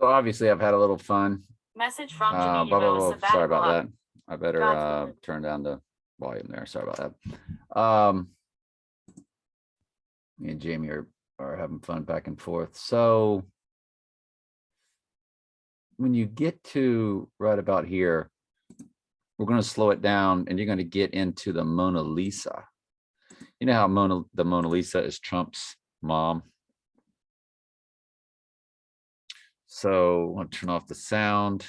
So obviously I've had a little fun. Message from Blah, Janine blah, Rose. blah. Sorry about that. I better turn down the volume there. Sorry about that. Me and Jamie are having fun back and forth. So when you get to right about here, we're going to slow it down and you're going to get into the Mona Lisa. You know how the Mona Lisa is Trump's mom. So I want to turn off the sound.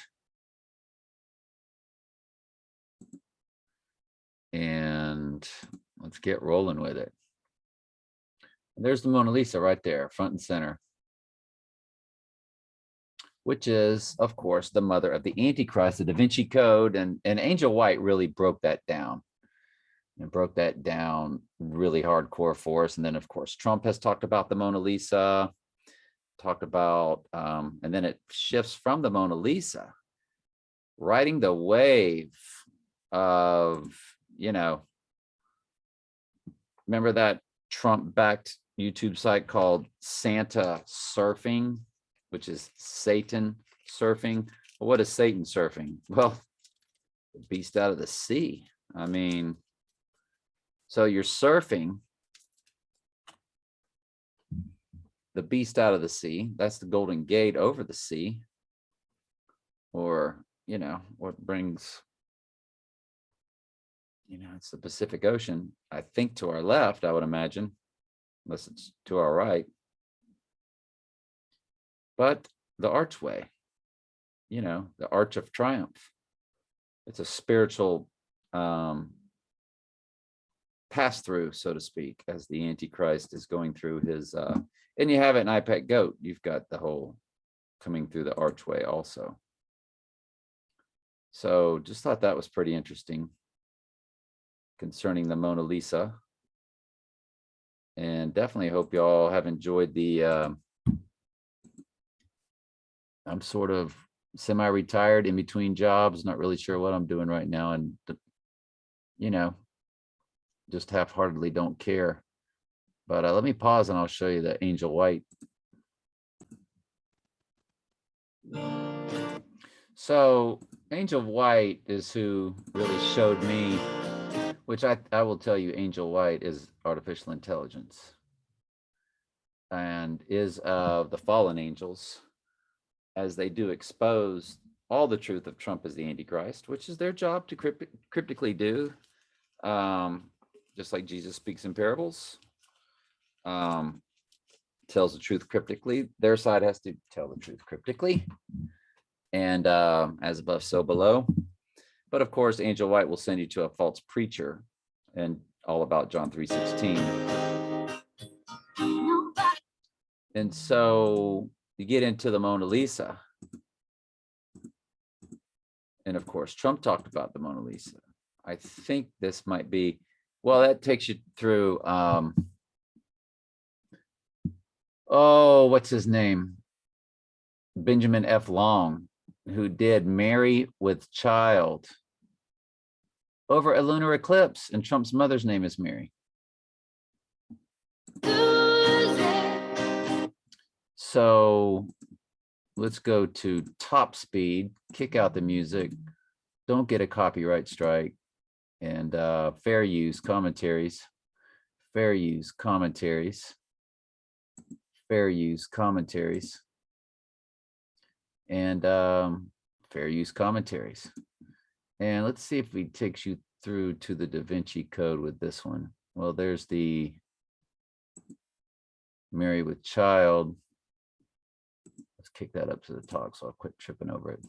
And let's get rolling with it. And there's the Mona Lisa right there, front and center, which is, of course, the mother of the Antichrist, the Da Vinci Code. And Angel White really broke that down really hardcore for us. And then, of course, Trump has talked about the Mona Lisa, talked about, and then it shifts from the Mona Lisa, riding the wave of, remember that Trump-backed YouTube site called Santa Surfing, which is Satan surfing. Well, what is Satan surfing? Well, the beast out of the sea. I mean, so you're surfing the beast out of the sea. That's the Golden Gate over the sea. Or, what brings, it's the Pacific Ocean, I think, to our left, I would imagine, unless it's to our right. But the archway, the Arch of Triumph. It's a spiritual pass through, so to speak, as the Antichrist is going through his, and you have it in iPad Goat. You've got the whole coming through the archway also. So just thought that was pretty interesting concerning the Mona Lisa. And definitely hope you all have enjoyed the, I'm sort of semi-retired in between jobs, not really sure what I'm doing right now. And, just half-heartedly don't care. But let me pause and I'll show you the Angel White. So Angel White is who really showed me, which I will tell you, Angel White is artificial intelligence and is of the fallen angels, as they do expose all the truth of Trump as the Antichrist, which is their job to cryptically do, just like Jesus speaks in parables, tells the truth cryptically. Their side has to tell the truth cryptically, and as above, so below. But of course, Angel White will send you to a false preacher and all about John 3:16. And so you get into the Mona Lisa. And of course, Trump talked about the Mona Lisa. I think this might be, well, that takes you through, what's his name? Benjamin F. Long, who did Mary with Child over a lunar eclipse, and Trump's mother's name is Mary. So let's go to top speed, kick out the music, don't get a copyright strike, and fair use commentaries, fair use commentaries, fair use commentaries, and fair use commentaries. And let's see if it takes you through to the Da Vinci Code with this one. Well, there's the Mary with Child. Let's kick that up to the top so I'll quit tripping over it.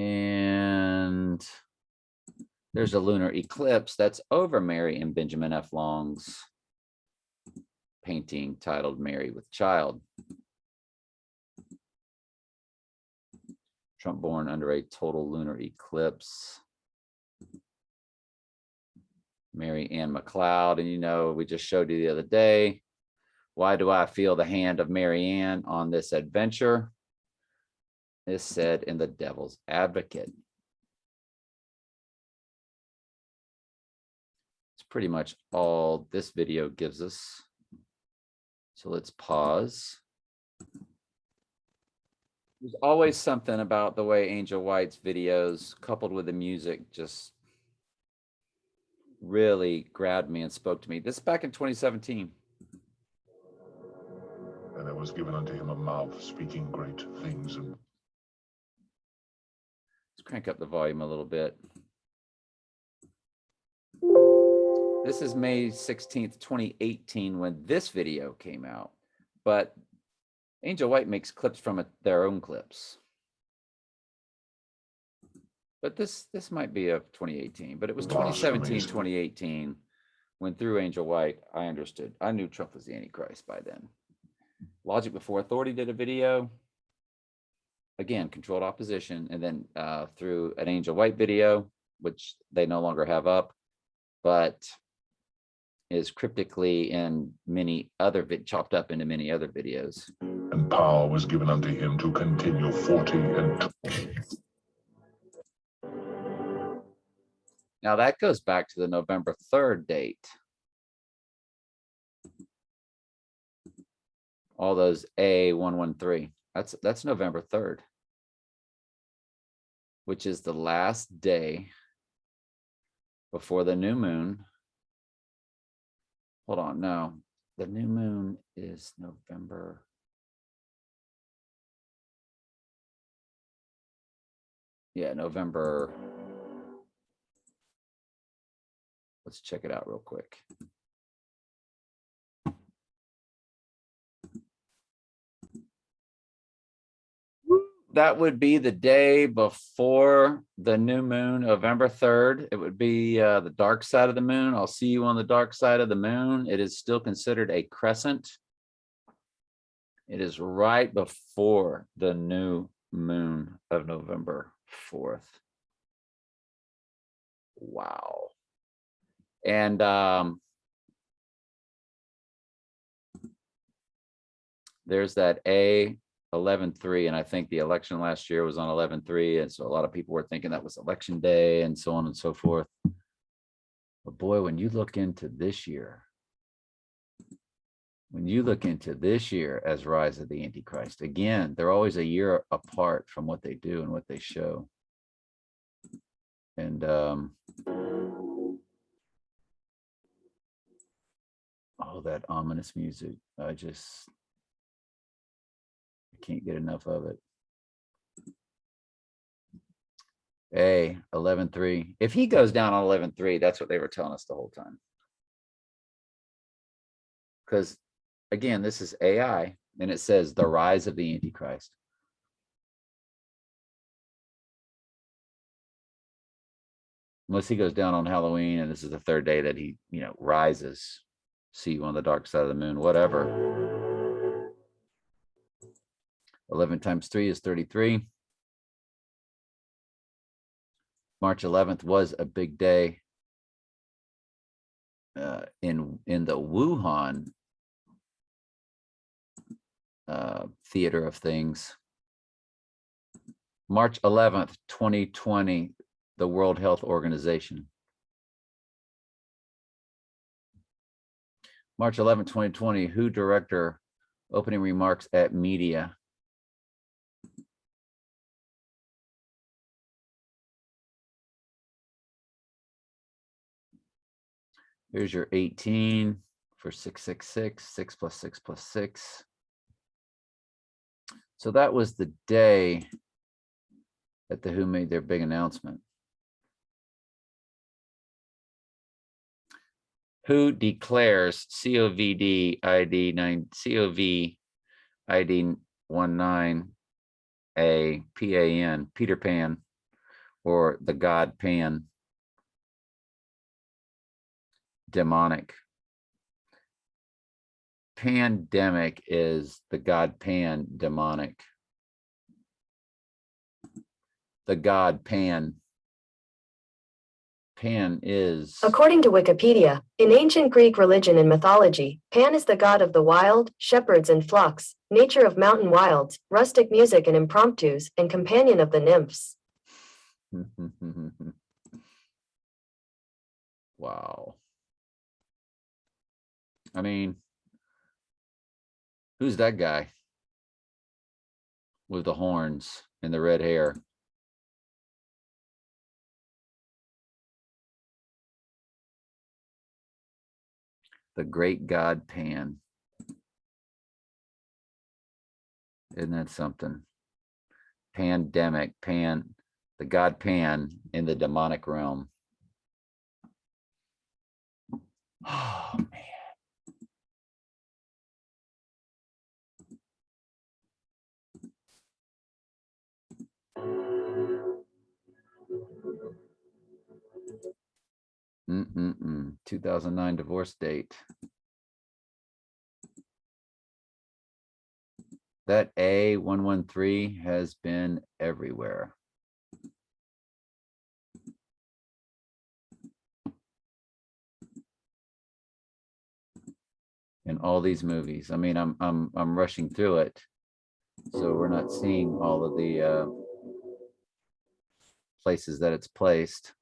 And there's a lunar eclipse that's over Mary and Benjamin F. Long's painting titled Mary with Child. Trump born under a total lunar eclipse. Mary Ann McLeod. And we just showed you the other day, why do I feel the hand of Mary Ann on this adventure? Is said in The Devil's Advocate. It's pretty much all this video gives us. So let's pause. There's always something about the way Angel White's videos, coupled with the music, just really grabbed me and spoke to me. This is back in 2017. And there was given unto him a mouth speaking great things. And let's crank up the volume a little bit. This is May 16th, 2018, when this video came out. But Angel White makes clips from their own clips. But this might be of 2018, but it was 2017, 2018, when through Angel White, I understood. I knew Trump was the Antichrist by then. Logic Before Authority did a video, again, controlled opposition, and then through an Angel White video, which they no longer have up, but is cryptically in many other, chopped up into many other videos. And power was given unto him to continue 40 and 20. Now that goes back to the November 3rd date. All those A113. That's November 3rd, which is the last day before the new moon. Hold on, no. The new moon is November. Yeah, November. Let's check it out real quick. That would be the day before the new moon, November 3rd. It would be the dark side of the moon. I'll see you on the dark side of the moon. It is still considered a crescent. It is right before the new moon of November 4th. Wow. And there's that A113, and I think the election last year was on 11/3, and so a lot of people were thinking that was election day and so on and so forth. But boy, when you look into this year, as Rise of the Antichrist, again, they're always a year apart from what they do and what they show. And oh, that ominous music, I can't get enough of it. A113. If he goes down on 11/3, that's what they were telling us the whole time. Because again, this is AI, and it says the rise of the Antichrist. Unless he goes down on Halloween, and this is the third day that he, rises. See you on the dark side of the moon, whatever. 11 times 3 is 33. March 11th was a big day in the Wuhan theater of things. March 11th, 2020, the World Health Organization. March 11th, 2020, WHO director opening remarks at media. Here's your 18 for 666, 6 plus 6 plus 6. So that was the day that the WHO made their big announcement. WHO declares COVID ID 19 a PAN, Peter Pan, or the God Pan, demonic. Pandemic is the God Pan, demonic. The God Pan. Pan is... According to Wikipedia, in ancient Greek religion and mythology, Pan is the god of the wild, shepherds and flocks, nature of mountain wilds, rustic music and impromptus, and companion of the nymphs. Wow. I mean, who's that guy? with the horns and the red hair. The great god Pan. Isn't that something? Pandemic, Pan, the god Pan in the demonic realm. Oh, man. Mm-mm-mm. 2009 divorce date. That A113 has been everywhere. In all these movies. I mean, I'm rushing through it, so we're not seeing all of the places that it's placed.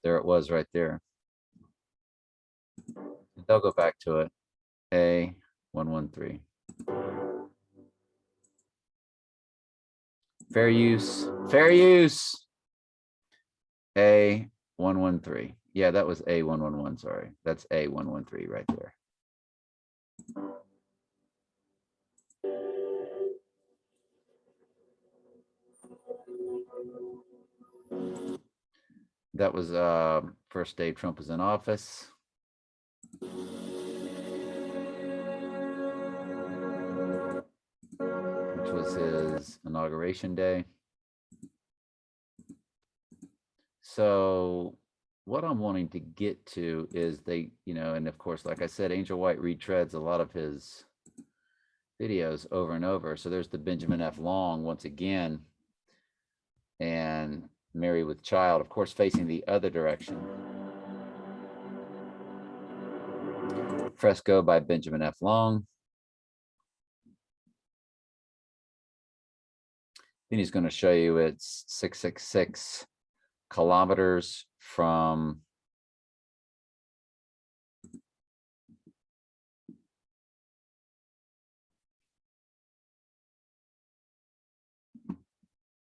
There it was right there. They'll go back to it. A113. Fair use. Fair use. A113. Yeah, that was A111. Sorry. That's A113 right there. That was first day Trump was in office. Which was his inauguration day. So what I'm wanting to get to is they, you know, and of course, like I said, Angel White retreads a lot of his videos over and over. So there's the Benjamin F. Long once again, and Mary with Child, of course, facing the other direction. Fresco by Benjamin F. Long. Then he's going to show you it's 666 kilometers from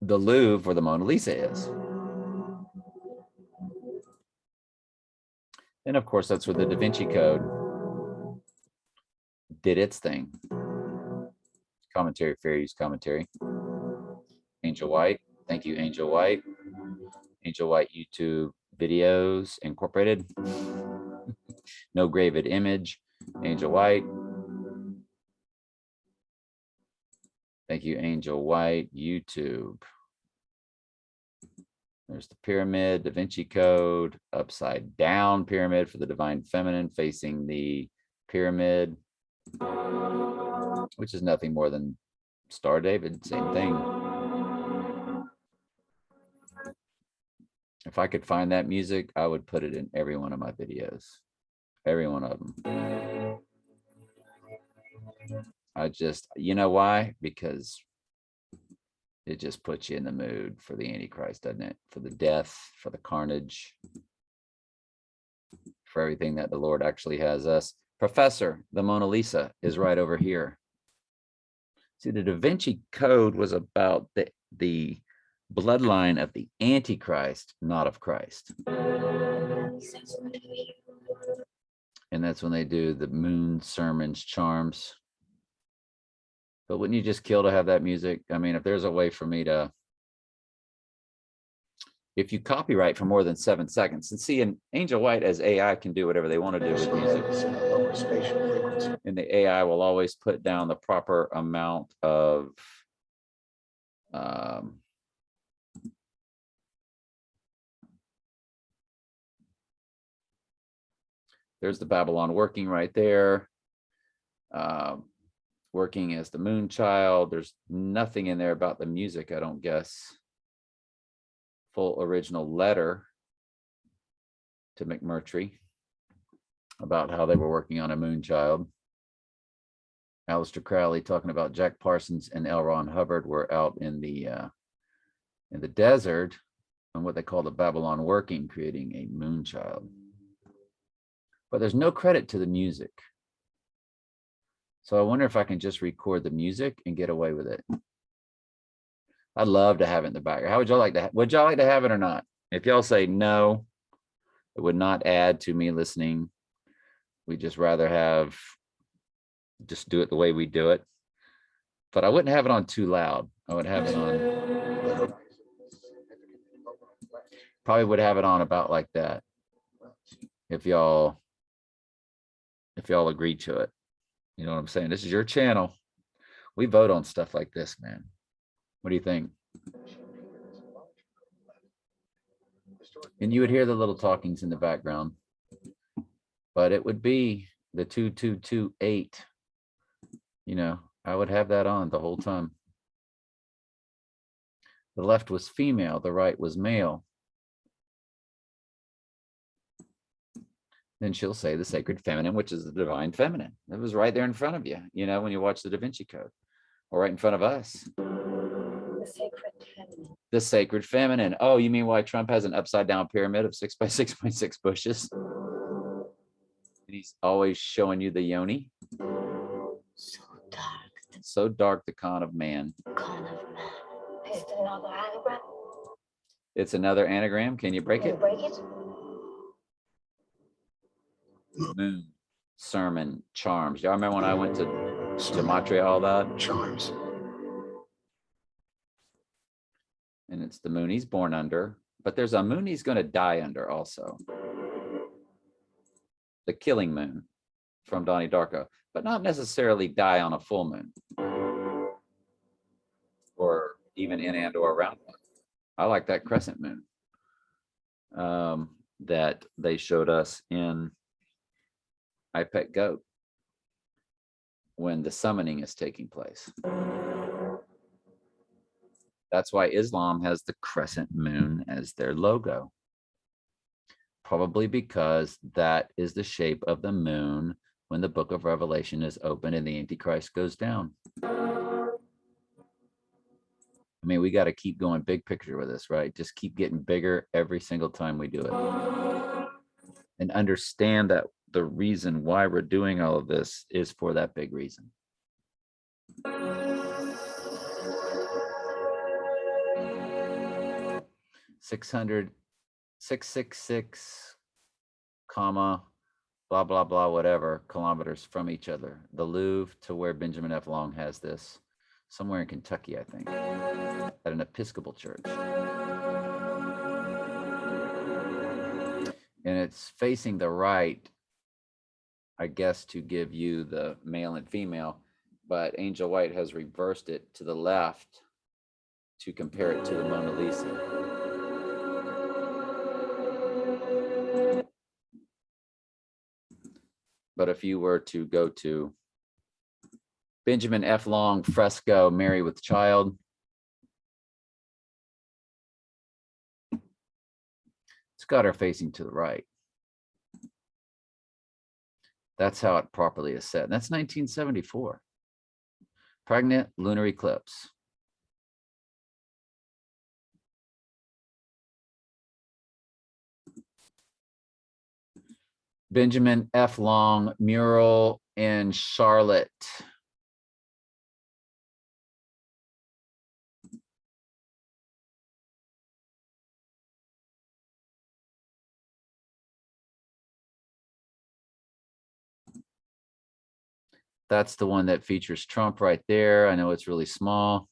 the Louvre where the Mona Lisa is. And of course, that's where the Da Vinci Code did its thing. Commentary, fair use commentary. Angel White. Thank you, Angel White. Angel White YouTube videos incorporated. No graven image. Angel White. Thank you, Angel White YouTube. There's the pyramid, Da Vinci Code, upside down pyramid for the divine feminine facing the pyramid, which is nothing more than Star David, same thing. If I could find that music, I would put it in every one of my videos, every one of them. I just, you know why? Because it just puts you in the mood for the Antichrist, doesn't it? For the death, for the carnage, for everything that the Lord actually has us. Professor, the Mona Lisa is right over here. See, the Da Vinci Code was about the bloodline of the Antichrist, not of Christ. And that's when they do the moon sermons, charms. But wouldn't you just kill to have that music? I mean, if there's a way for me to, if you copyright for more than 7 seconds, and see, an Angel White as AI can do whatever they want to do with music. And the AI will always put down the proper amount of there's the Babylon working right there. Working as the moon child. There's nothing in there about the music, I don't guess. Full original letter to McMurtry about how they were working on a moon child. Aleister Crowley talking about Jack Parsons and L. Ron Hubbard were out in the desert on what they call the Babylon working, creating a moon child. But there's no credit to the music. So I wonder if I can just record the music and get away with it. I'd love to have it in the background. How would y'all like to? Would y'all like to have it or not? If y'all say no, it would not add to me listening. We just rather just do it the way we do it. But I wouldn't have it on too loud. I would have it on. Probably would have it on about like that. If y'all agree to it. You know what I'm saying? This is your channel. We vote on stuff like this, man. What do you think? And you would hear the little talkings in the background, but it would be the 2228. You know, I would have that on the whole time. The left was female, the right was male. Then she'll say the sacred feminine, which is the divine feminine. It was right there in front of you, you know, when you watch the Da Vinci Code, or right in front of us. The sacred feminine. The sacred feminine. Oh, you mean why Trump has an upside down pyramid of 6 by 6 by 6 bushes? And he's always showing you the yoni. So dark. So dark, the con of man. Con of man. Is it another anagram? It's another anagram. Can you break Can you it? break it? Moon, sermon, charms. Y'all remember when I went to gematria, all that? Charms. And it's the moon he's born under, but there's a moon he's going to die under also. The killing moon from Donnie Darko, but not necessarily die on a full moon or even in and or around one. I like that crescent moon that they showed us in I Pet Goat when the summoning is taking place. That's why Islam has the crescent moon as their logo. Probably because that is the shape of the moon when the book of Revelation is open and the Antichrist goes down. I mean, we got to keep going big picture with this, right? Just keep getting bigger every single time we do it. And understand that the reason why we're doing all of this is for that big reason. 666, comma, blah, blah, blah, whatever, kilometers from each other. The Louvre to where Benjamin F. Long has this, somewhere in Kentucky, I think, at an Episcopal church. And it's facing the right, I guess, to give you the male and female, but Angel White has reversed it to the left to compare it to the Mona Lisa. But if you were to go to Benjamin F. Long fresco, Mary with Child, it's got her facing to the right. That's how it properly is set. And that's 1974. Pregnant lunar eclipse. Benjamin F. Long mural in Charlotte. That's the one that features Trump right there. I know it's really small.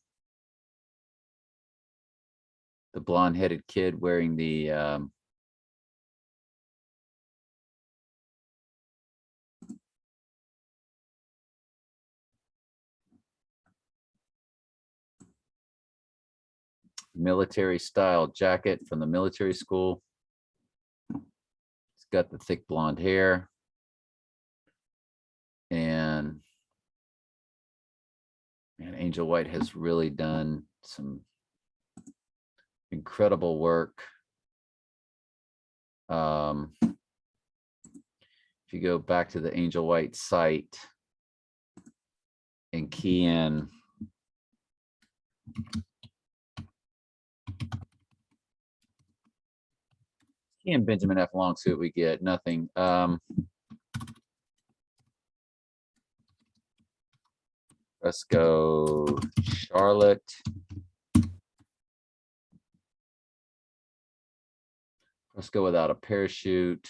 The blonde-headed kid wearing the military style jacket from the military school. It's got the thick blonde hair. And Angel White has really done some incredible work. If you go back to the Angel White site and key in Benjamin F. Long, see what we get. Nothing. Fresco, Charlotte. Fresco without a parachute.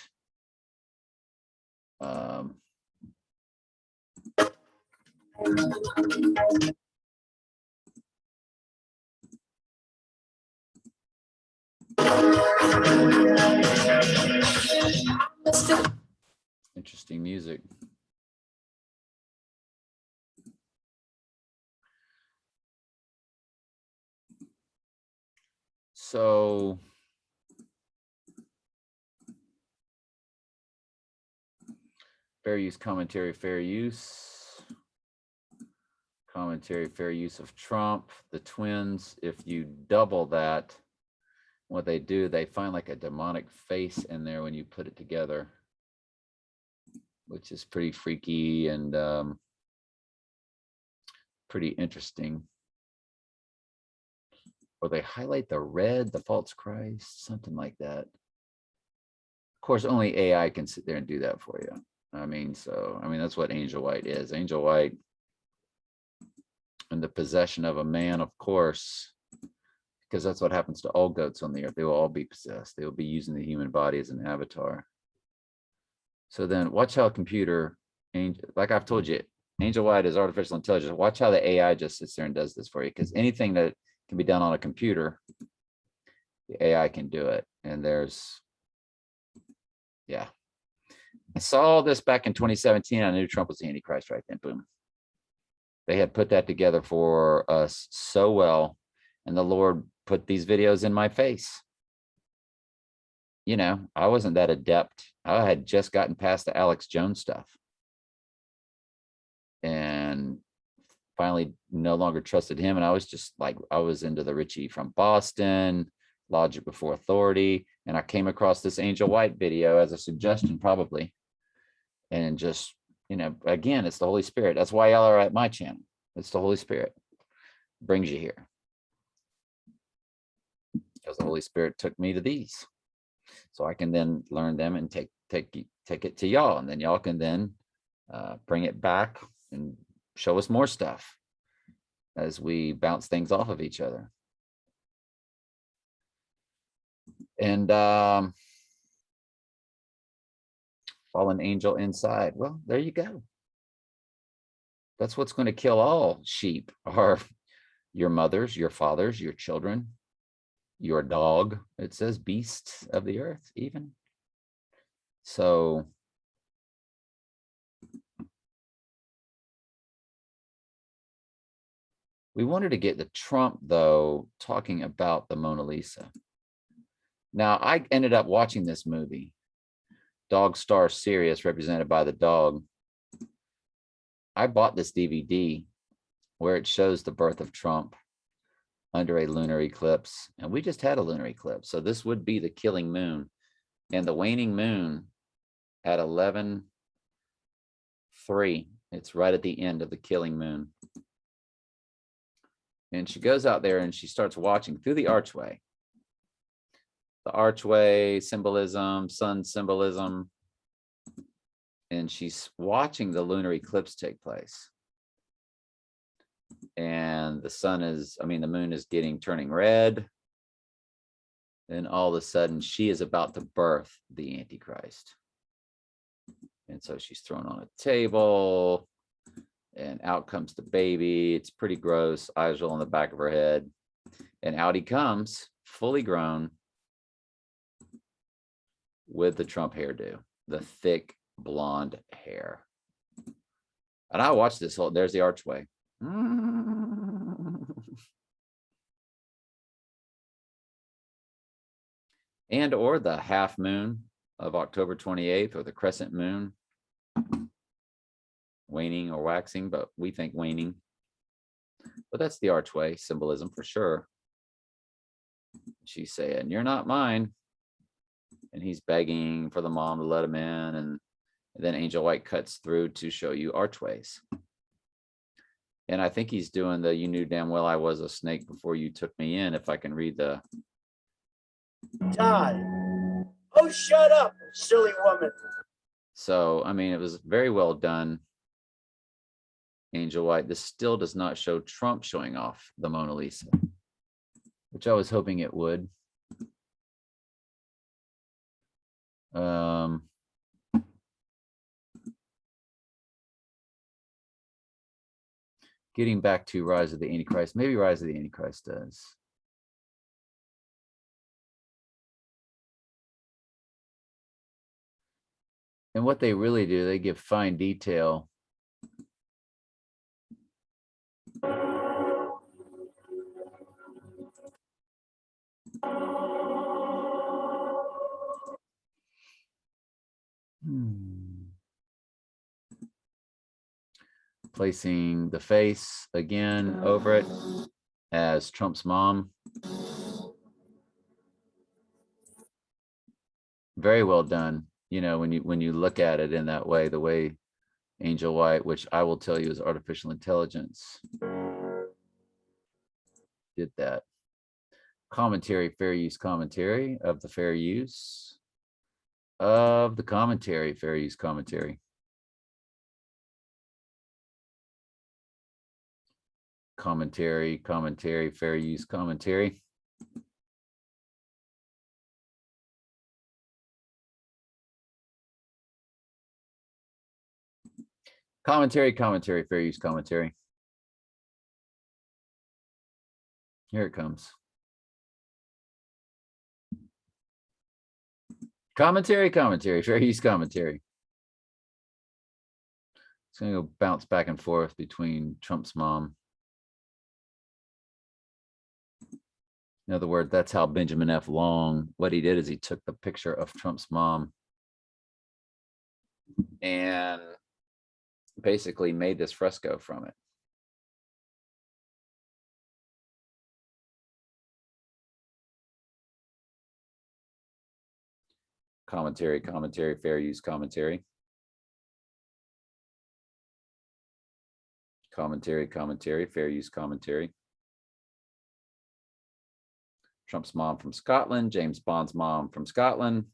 Interesting music. So fair use commentary, fair use. Commentary, fair use of Trump, the twins. If you double that, what they do, they find like a demonic face in there when you put it together, which is pretty freaky and pretty interesting. Or they highlight the red, the false Christ, something like that. Of course, only AI can sit there and do that for you. I mean, that's what Angel White is. Angel White in the possession of a man, of course, because that's what happens to all goats on the earth. They will all be possessed. They will be using the human body as an avatar. So then watch how a computer, like I've told you, Angel White is artificial intelligence. Watch how the AI just sits there and does this for you, because anything that can be done on a computer, the AI can do it. And yeah. I saw this back in 2017. I knew Trump was the Antichrist right then. Boom. They had put that together for us so well. And the Lord put these videos in my face. You know, I wasn't that adept. I had just gotten past the Alex Jones stuff. And finally no longer trusted him. And I was just like, I was into the Richie from Boston, Logic Before Authority. And I came across this Angel White video as a suggestion, probably. And just, you know, again, it's the Holy Spirit. That's why y'all are at my channel. It's the Holy Spirit brings you here. Because the Holy Spirit took me to these. So I can then learn them and take it to y'all. And then y'all can then bring it back and show us more stuff as we bounce things off of each other. And fallen angel inside. Well, there you go. That's what's going to kill all sheep, are your mothers, your fathers, your children, your dog. It says beasts of the earth even. So we wanted to get to Trump, though, talking about the Mona Lisa. Now, I ended up watching this movie, Dog Star Sirius, represented by the dog. I bought this DVD where it shows the birth of Trump under a lunar eclipse. And we just had a lunar eclipse. So this would be the killing moon. And the waning moon at 11:03. It's right at the end of the killing moon. And she goes out there and she starts watching through the archway. The archway symbolism, sun symbolism. And she's watching the lunar eclipse take place. And the sun is, the moon is turning red. Then all of a sudden she is about to birth the Antichrist. And so she's thrown on a table and out comes the baby. It's pretty gross. Eyes roll on the back of her head. And out he comes, fully grown, with the Trump hairdo, the thick blonde hair. And I watched this whole, there's the archway. And or the half moon of October 28th, or the crescent moon, waning or waxing, but we think waning. But that's the archway symbolism for sure. She's saying, "You're not mine." And he's begging for the mom to let him in. And then Angel White cuts through to show you archways. And I think he's doing the "you knew damn well I was a snake before you took me in," if I can read the. Todd. Oh, shut up, silly woman. So, it was very well done. Angel White, this still does not show Trump showing off the Mona Lisa, which I was hoping it would. Getting back to Rise of the Antichrist, maybe Rise of the Antichrist does. And what they really do, they give fine detail. Placing the face again over it as Trump's mom. Very well done. You know, when you look at it in that way, the way Angel White, which I will tell you is artificial intelligence, did that. Commentary, fair use commentary of the fair use of the commentary, fair use commentary. Commentary, fair use commentary. Commentary, fair use commentary. Here it comes. Commentary, fair use commentary. It's going to go bounce back and forth between Trump's mom. In other words, that's how Benjamin F. Long, what he did is he took the picture of Trump's mom and basically made this fresco from it. Commentary, fair use commentary. Commentary, fair use commentary. Trump's mom from Scotland, James Bond's mom from Scotland.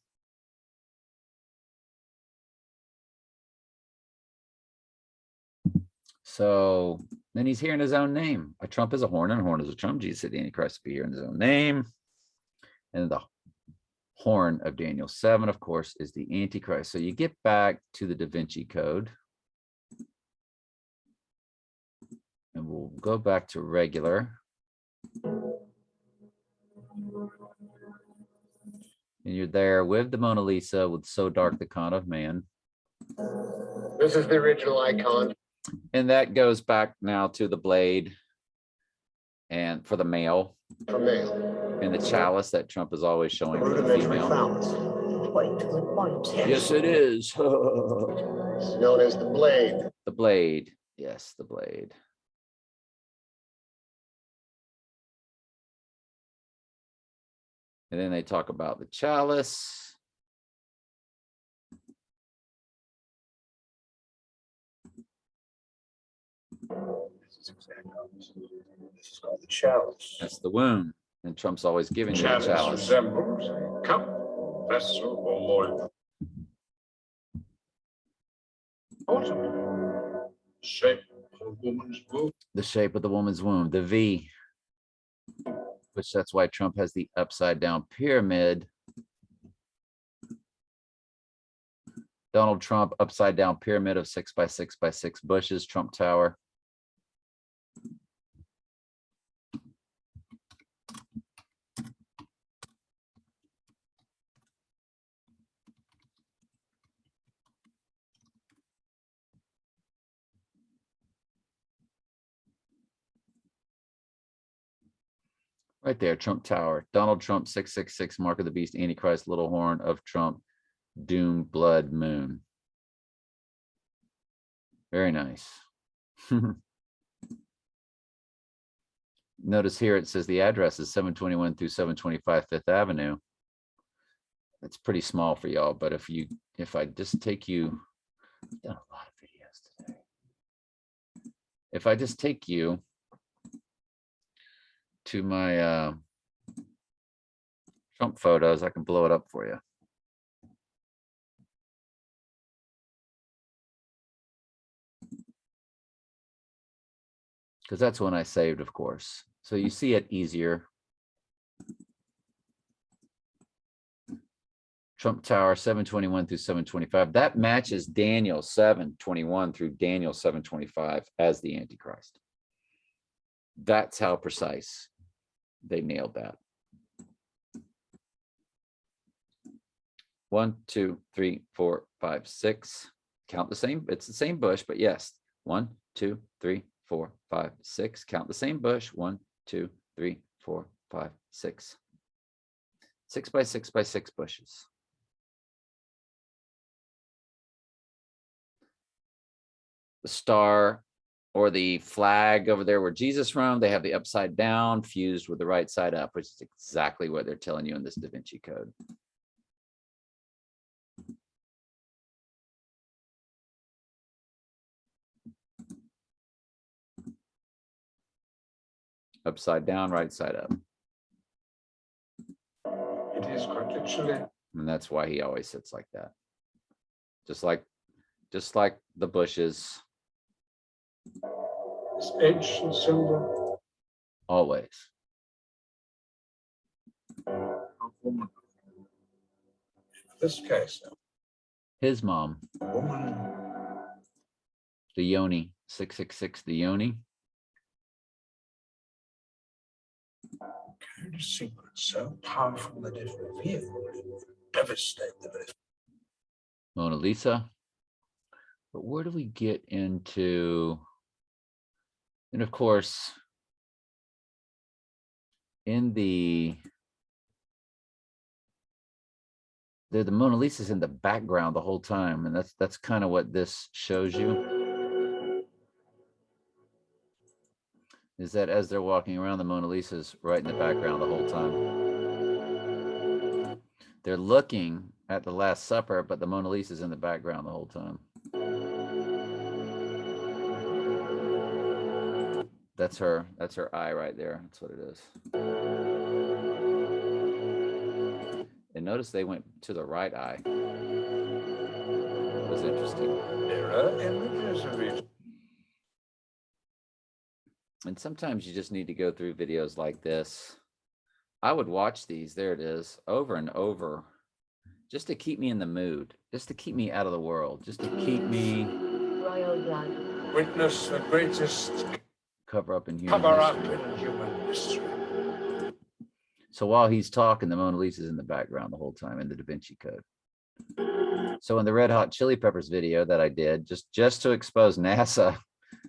So then he's hearing his own name. A Trump is a horn, and a horn is a Trump. Jesus said the Antichrist will be hearing his own name. And the horn of Daniel 7, of course, is the Antichrist. So you get back to the Da Vinci Code. And we'll go back to regular. And you're there with the Mona Lisa with So Dark the Con of Man. This is the original icon. And that goes back now to the blade and for the male. For male. And the chalice that Trump is always showing for the female. Phallus. Yes, it is. It's known as the blade. The blade. Yes, the blade. And then they talk about the chalice. This is exactly this is called the chalice. That's the womb. And Trump's always giving you the chalice. Resembles a cup, vessel, or more. Shape of a woman's womb. The shape of the woman's womb, the V. Which that's why Trump has the upside down pyramid. Donald Trump, upside down pyramid of 6 by 6 by 6 bushes, Trump Tower. Right there, Trump Tower. Donald Trump, 666, Mark of the Beast, Antichrist, Little Horn of Trump, Doom, Blood, Moon. Very nice. Notice here it says the address is 721 through 725 Fifth Avenue. It's pretty small for y'all, but if I just take you, I've done a lot of videos today. If I just take you to my Trump photos, I can blow it up for you. because that's when I saved, of course. So you see it easier. Trump Tower 721 through 725. That matches Daniel 721 through Daniel 725 as the Antichrist. That's how precise they nailed that. 1, 2, 3, 4, 5, 6. Count the same. It's the same bush, but yes. 1, 2, 3, 4, 5, 6. Count the same bush. 1, 2, 3, 4, 5, 6. 6 by 6 by 6 bushes. The star or the flag over there where Jesus roamed, they have the upside down fused with the right side up, which is exactly what they're telling you in this Da Vinci Code. Upside down, right side up. It is quite literally. And that's why he always sits like that. Just like the bushes. It's edge and silver. Always. In this case, His mom, a woman, the Yoni, 666, the Yoni. carried a secret so powerful that if revealed, it would devastate the very. Mona Lisa. But where do we get into, and of course, in the Mona Lisa's in the background the whole time, and that's kind of what this shows you. Is that as they're walking around, the Mona Lisa's right in the background the whole time. They're looking at the Last Supper, but the Mona Lisa's in the background the whole time. That's her eye right there. That's what it is. And notice they went to the right eye. It was interesting. Mirror images of each. And sometimes you just need to go through videos like this. I would watch these, there it is, over and over, just to keep me in the mood, just to keep me out of the world, just to keep me Witness the greatest cover up in human cover up history. in human history. So while he's talking, the Mona Lisa's in the background the whole time in the Da Vinci Code. So in the Red Hot Chili Peppers video that I did, just to expose NASA,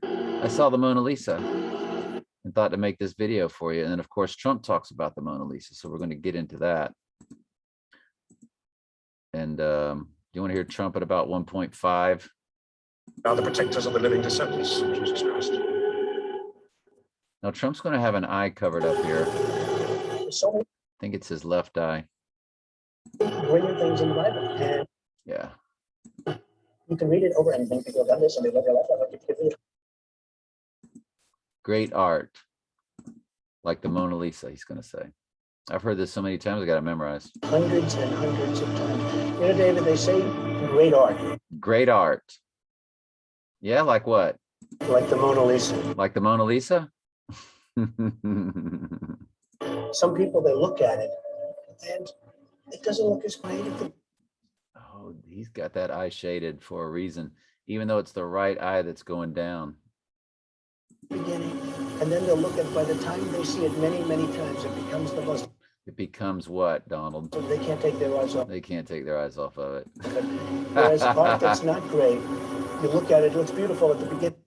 I saw the Mona Lisa and thought to make this video for you. And then of course, Trump talks about the Mona Lisa. So we're going to get into that. And you want to hear Trump at about 1.5? Now the protectors of the living descendants of Jesus Christ. Now Trump's going to have an eye covered up here. So many I think it's his left eye. brilliant things in the Bible, and Yeah. you can read it over, and many people have done this, and they live their life that way. You can read it. Great art. Like the Mona Lisa, he's going to say. I've heard this so many times, I got it memorized. Hundreds and hundreds of times. You know, David, they say great art, Great art. Yeah, like what? like the Mona Lisa. Like the Mona Lisa? Some people, they look at it, and it doesn't look as great as the Oh, he's got that eye shaded for a reason, even though it's the right eye that's going down. beginning. And then they'll look at it. By the time they see it many, many times, it becomes the most. It becomes what, Donald? They can't take their eyes off. They can't take their eyes off of it. Whereas art that's not great, you look at it, it looks beautiful at the beginning.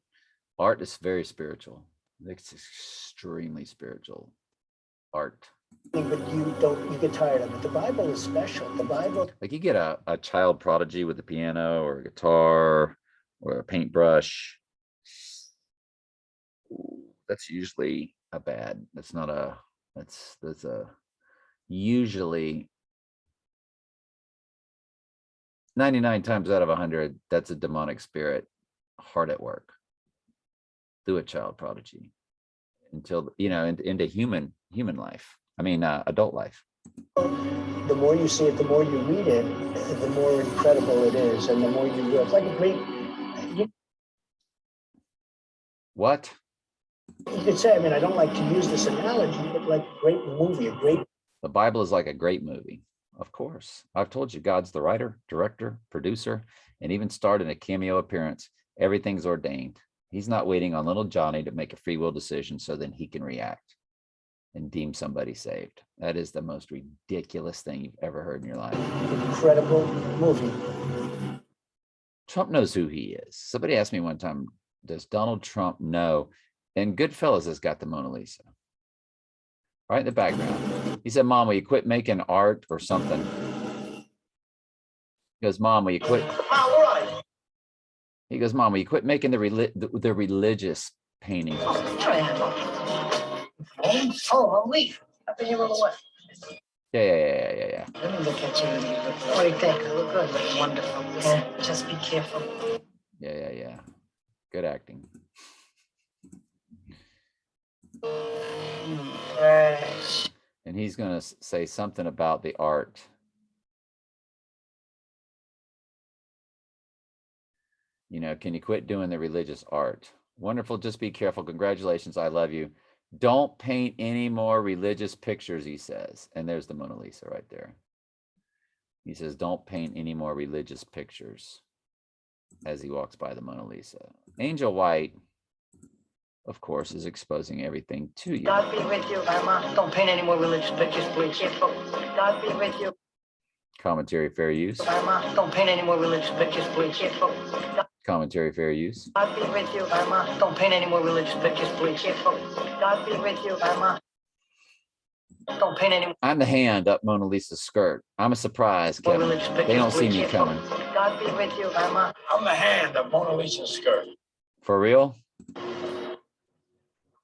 Art is very spiritual. It's extremely spiritual. Art. But you get tired of it. The Bible is special. The Bible. Like you get a child prodigy with a piano or a guitar or a paintbrush. That's usually a bad. That's not a. That's a. Usually 99 times out of 100, that's a demonic spirit hard at work through a child prodigy until, you know, into human life. I mean, adult life. The more you see it, the more you read it, the more incredible it is, and the more you. It's like a great. What? You could say, I mean, I don't like to use this analogy, but like a great movie, a great. The Bible is like a great movie. Of course. I've told you God's the writer, director, producer, and even starred in a cameo appearance. Everything's ordained. He's not waiting on little Johnny to make a free will decision so then he can react and deem somebody saved. That is the most ridiculous thing you've ever heard in your life. Incredible movie. Trump knows who he is. Somebody asked me one time, does Donald Trump know? And Goodfellas has got the Mona Lisa right in the background. He said, Mom, will you quit making art or something? He goes, Mom, will you quit? He goes, Mom, will you quit making the religious paintings? Oh, a leaf. I've been here all the way. Yeah. Let me look at you. What do you think? I look good. Look wonderful. Listen, just be careful. Yeah. Good acting. Fresh. And he's going to say something about the art. You know, can you quit doing the religious art? Wonderful. Just be careful. Congratulations. I love you. Don't paint any more religious pictures, he says. And there's the Mona Lisa right there. He says, don't paint any more religious pictures as he walks by the Mona Lisa. Angel White, of course, is exposing everything to you. God be with you, Grandma. Don't paint any more religious pictures, please. God be with you. Commentary fair use. Grandma, don't paint any more religious pictures, please. Commentary fair use. God be with you, Grandma. Don't paint any more religious pictures, please. God be with you, Grandma. Don't paint any more. I'm the hand up Mona Lisa's skirt. I'm a surprise, Kevin. religious pictures. They don't see me coming. God be with you, Grandma. I'm the hand of Mona Lisa's skirt. For real?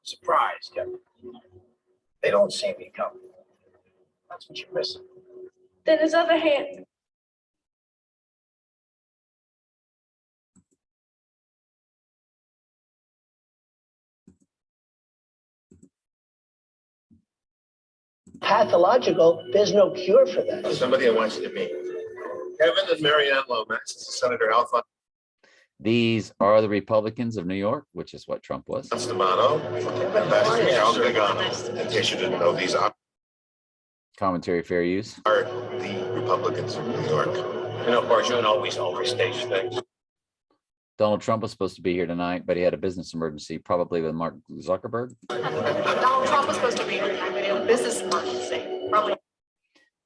Surprise, Kevin. They don't see me coming. That's what you're missing. Then his other hand. Pathological, there's no cure for that. Somebody I want you to meet. Kevin and Marianne Lomax, Senator Alfonso These are the Republicans of New York, which is what Trump was. Stamano, Ambassador Charles Gagano. In case you didn't know, these are Commentary fair use. the Republicans of New York. You know, Barjun always overstates things. Donald Trump was supposed to be here tonight, but he had a business emergency, probably with Mark Zuckerberg. Donald Trump was supposed to be here tonight, but he had a business emergency. Probably.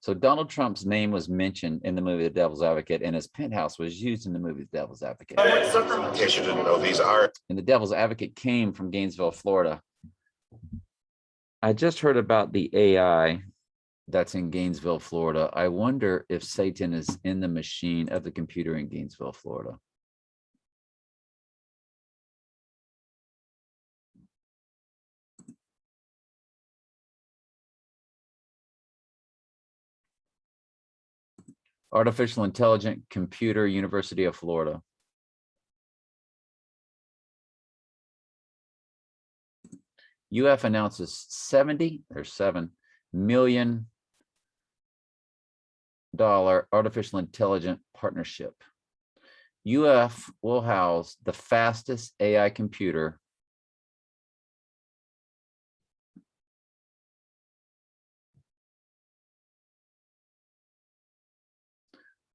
So Donald Trump's name was mentioned in the movie The Devil's Advocate, and his penthouse was used in the movie The Devil's Advocate. In case you didn't know, these are And The Devil's Advocate came from Gainesville, Florida. I just heard about the AI that's in Gainesville, Florida. I wonder if Satan is in the machine of the computer in Gainesville, Florida. Artificial Intelligent Computer, University of Florida. UF announces $7 million artificial intelligent partnership. UF will house the fastest AI computer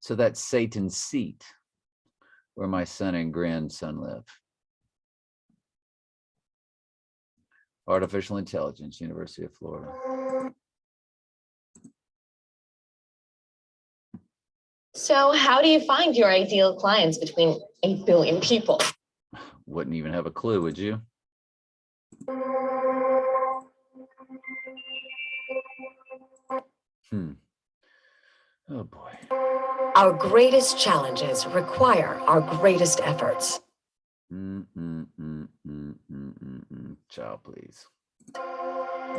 so that's Satan's seat where my son and grandson live. Artificial Intelligence, University of Florida. So how do you find your ideal clients between 8 billion people? Wouldn't even have a clue, would you? Oh boy. Our greatest challenges require our greatest efforts. Child, please.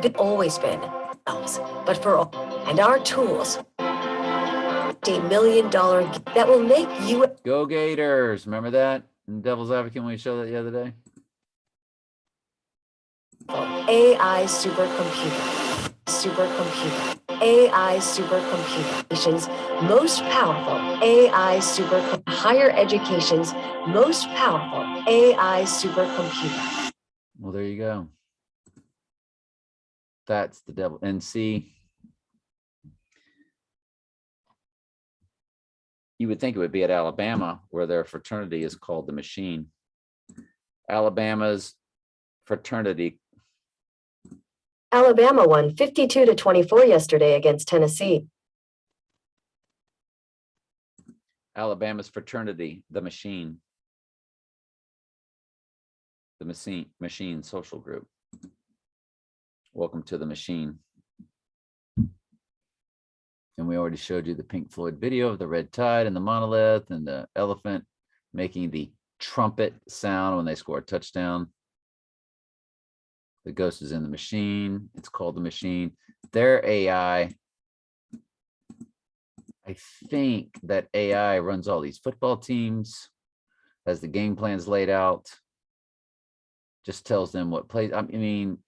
They've always been ourselves, but for all, and our tools, $8 million that will make you Go Gators. Remember that in Devil's Advocate when we showed that the other day? AI supercomputer, AI supercomputer, nation's most powerful AI higher education's most powerful AI supercomputer. Well, there you go. That's the devil. And see, you would think it would be at Alabama, where their fraternity is called the Machine. Alabama's fraternity. Alabama won 52-24 yesterday against Tennessee. Alabama's fraternity, the Machine. The Machine social group. Welcome to the Machine. And we already showed you the Pink Floyd video of the red tide and the monolith and the elephant making the trumpet sound when they score a touchdown. The ghost is in the Machine. It's called the Machine. Their AI, I think that AI runs all these football teams, has the game plans laid out, just tells them what plays. I mean,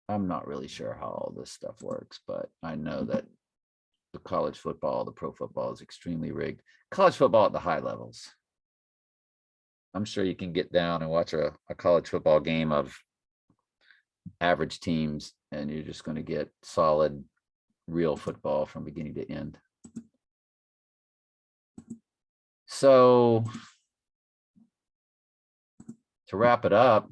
I'm not really sure how all this stuff works, but I know that the college football, the pro football is extremely rigged. College football at the high levels. I'm sure you can get down and watch a college football game of average teams, and you're just going to get solid, real football from beginning to end. So to wrap it up,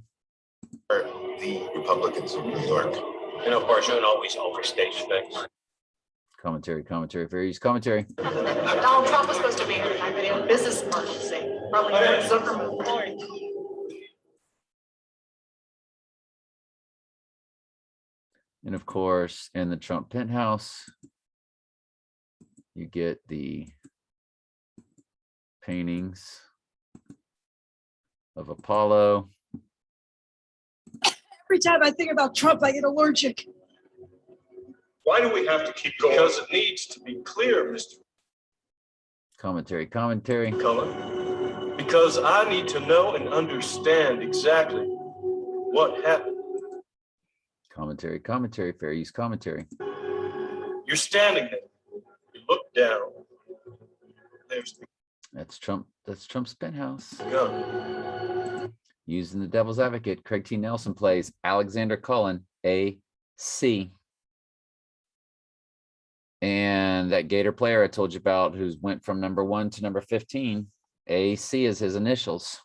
The Republicans of New York. You know, Barjun always overstates things. commentary, fair use commentary. Donald Trump was supposed to be here tonight, but he had a business emergency. Probably Zuckerman. And of course, in the Trump penthouse, you get the paintings of Apollo. Every time I think about Trump, I get allergic. Why do we have to keep going? Because it needs to be clear, Mr. Commentary. Cullen. Because I need to know and understand exactly what happened. Commentary, fair use commentary. You're standing there. You look down. There's the That's Trump's penthouse. gun. Using the devil's advocate, Craig T. Nelson plays Alexander Cullen, AC. And that Gator player I told you about, who went from number 1 to number 15, AC is his initials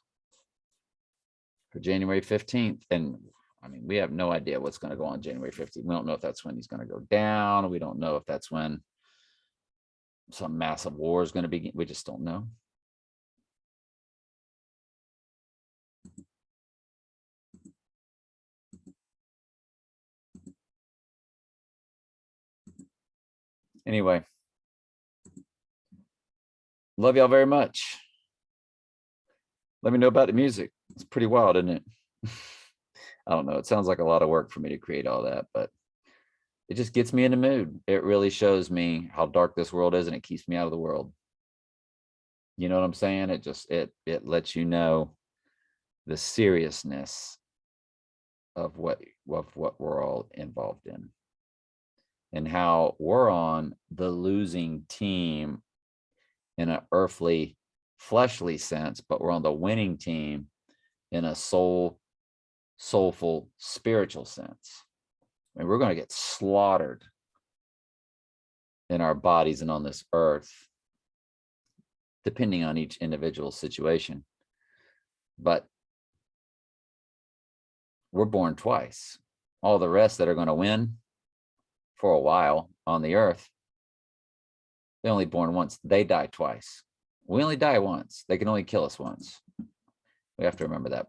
for January 15th. And I mean, we have no idea what's going to go on January 15th. We don't know if that's when he's going to go down. We don't know if that's when some massive war is going to begin. We just don't know. Anyway, love y'all very much. Let me know about the music. It's pretty wild, isn't it? I don't know. It sounds like a lot of work for me to create all that, but it just gets me in the mood. It really shows me how dark this world is, and it keeps me out of the world. You know what I'm saying? It lets you know the seriousness of what we're all involved in, and how we're on the losing team in an earthly, fleshly sense, but we're on the winning team in a soulful, spiritual sense. I mean, we're going to get slaughtered in our bodies and on this earth, depending on each individual situation. But we're born twice. All the rest that are going to win for a while on the earth, they're only born once. They die twice. We only die once. They can only kill us once. We have to remember that.